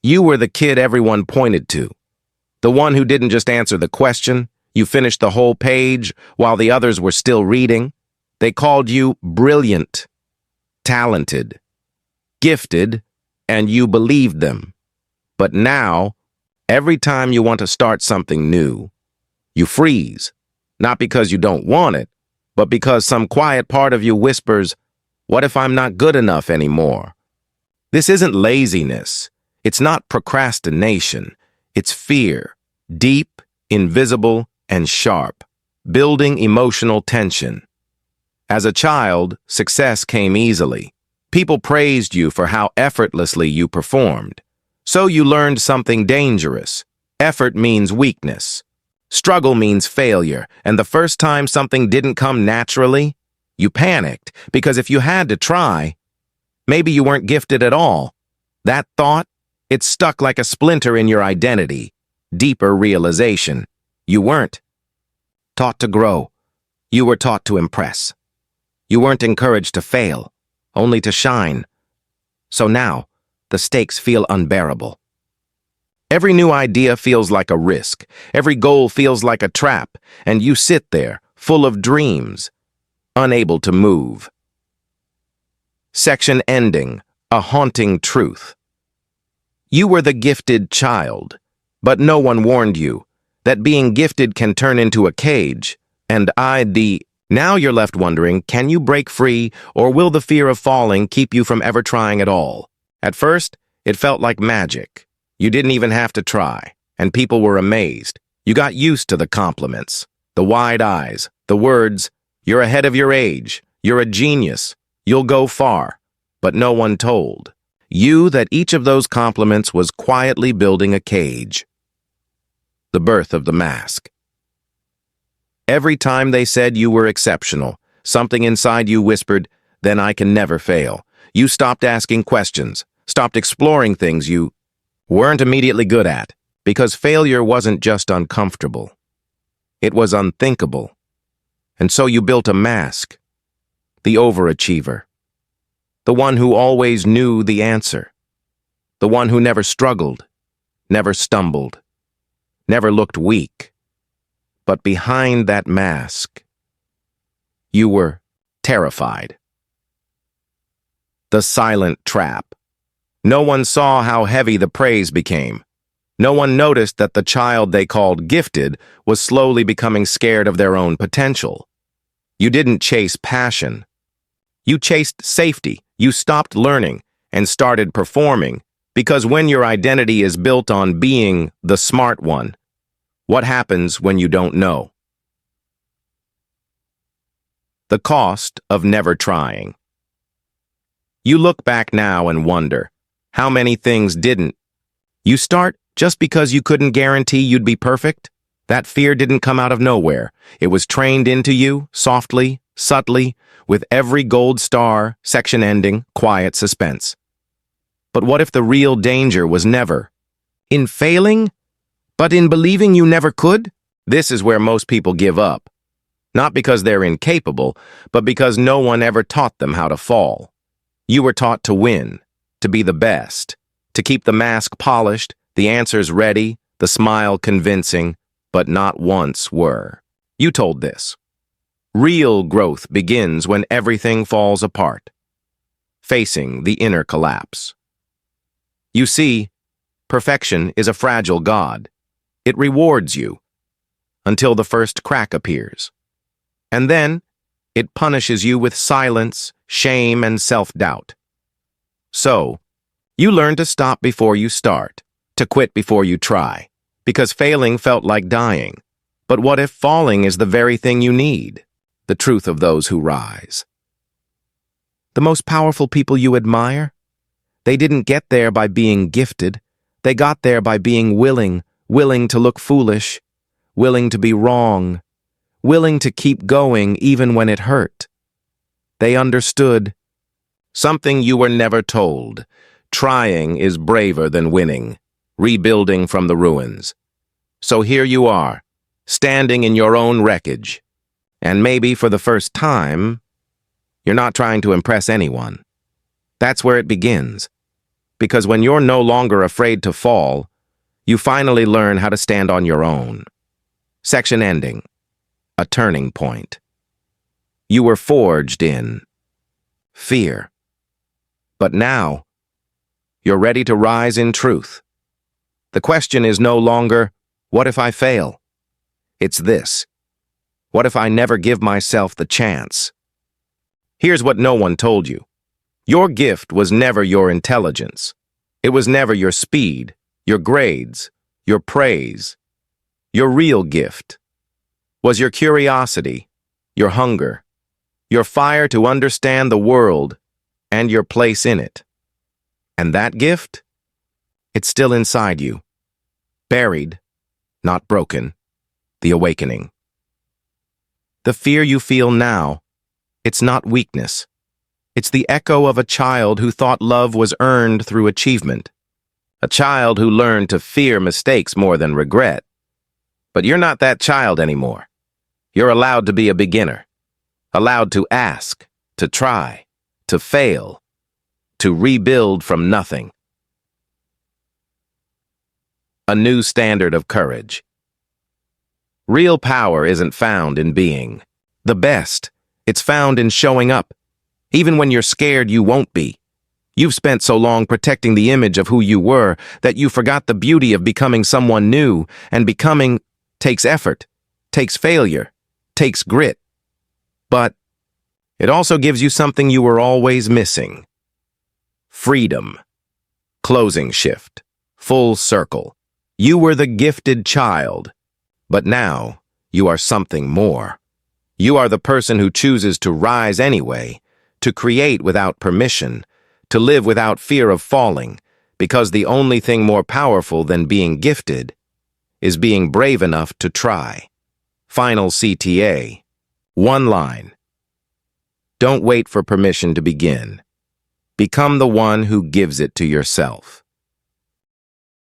You were the kid everyone pointed to. The one who didn't just answer the question. You finished the whole page while the others were still reading. They called you brilliant, talented, gifted, and you believed them. But now, every time you want to start something new, you freeze. Not because you don't want it, but because some quiet part of you whispers, "What if I'm not good enough anymore?" This isn't laziness. It's not procrastination. It's fear, deep, invisible, and sharp, building emotional tension. As a child, success came easily. People praised you for how effortlessly you performed. So you learned something dangerous. Effort means weakness. Struggle means failure, and the first time something didn't come naturally, you panicked, because if you had to try, maybe you weren't gifted at all. That thought, it stuck like a splinter in your identity. Deeper realization. You weren't taught to grow. You were taught to impress. You weren't encouraged to fail, only to shine. So now, the stakes feel unbearable. Every new idea feels like a risk. Every goal feels like a trap, and you sit there, full of dreams, unable to move. Section ending, a haunting truth. You were the gifted child, but no one warned you that being gifted can turn into a cage, and Now you're left wondering, can you break free, or will the fear of falling keep you from ever trying at all? At first, it felt like magic. You didn't even have to try, and people were amazed. You got used to the compliments, the wide eyes, the words, "You're ahead of your age, you're a genius, you'll go far," but no one told you that each of those compliments was quietly building a cage. The birth of the mask. Every time they said you were exceptional, something inside you whispered, "Then I can never fail." You stopped asking questions, stopped exploring things you weren't immediately good at, because failure wasn't just uncomfortable. It was unthinkable. And so you built a mask. The overachiever. The one who always knew the answer. The one who never struggled, never stumbled, never looked weak. But behind that mask, you were terrified. The silent trap. No one saw how heavy the praise became. No one noticed that the child they called gifted was slowly becoming scared of their own potential. You didn't chase passion. You chased safety. You stopped learning and started performing, because when your identity is built on being the smart one, what happens when you don't know? The cost of never trying. You look back now and wonder, how many things didn't you start just because you couldn't guarantee you'd be perfect? That fear didn't come out of nowhere. It was trained into you, softly, subtly, with every gold star, section ending, quiet suspense. But what if the real danger was never in failing, but in believing you never could? This is where most people give up. Not because they're incapable, but because no one ever taught them how to fall. You were taught to win, to be the best, to keep the mask polished, the answers ready, the smile convincing, but not once were. You told this. Real growth begins when everything falls apart, facing the inner collapse. You see, perfection is a fragile god. It rewards you until the first crack appears. And then it punishes you with silence, shame, and self-doubt. So, you learn to stop before you start, to quit before you try, because failing felt like dying. But what if falling is the very thing you need? The truth of those who rise. The most powerful people you admire? They didn't get there by being gifted. They got there by being willing to look foolish, willing to be wrong, willing to keep going even when it hurt. They understood something you were never told. Trying is braver than winning, rebuilding from the ruins. So here you are, standing in your own wreckage. And maybe for the first time, you're not trying to impress anyone. That's where it begins. Because when you're no longer afraid to fall, you finally learn how to stand on your own. Section ending. A turning point. You were forged in fear. But now, you're ready to rise in truth. The question is no longer, what if I fail? It's this: what if I never give myself the chance? Here's what no one told you. Your gift was never your intelligence. It was never your speed, your grades, your praise. Your real gift was your curiosity, your hunger, your fire to understand the world and your place in it. And that gift? It's still inside you. Buried, not broken. The awakening. The fear you feel now, it's not weakness. It's the echo of a child who thought love was earned through achievement. A child who learned to fear mistakes more than regret. But you're not that child anymore. You're allowed to be a beginner. Allowed to ask, to try, to fail, to rebuild from nothing. A new standard of courage. Real power isn't found in being the best. It's found in showing up. Even when you're scared you won't be. You've spent so long protecting the image of who you were that you forgot the beauty of becoming someone new, and becoming takes effort, takes failure, takes grit. But it also gives you something you were always missing. Freedom. Closing shift. Full circle. You were the gifted child. But now, you are something more. You are the person who chooses to rise anyway, to create without permission, to live without fear of falling, because the only thing more powerful than being gifted is being brave enough to try. Final CTA. One line. Don't wait for permission to begin. Become the one who gives it to yourself.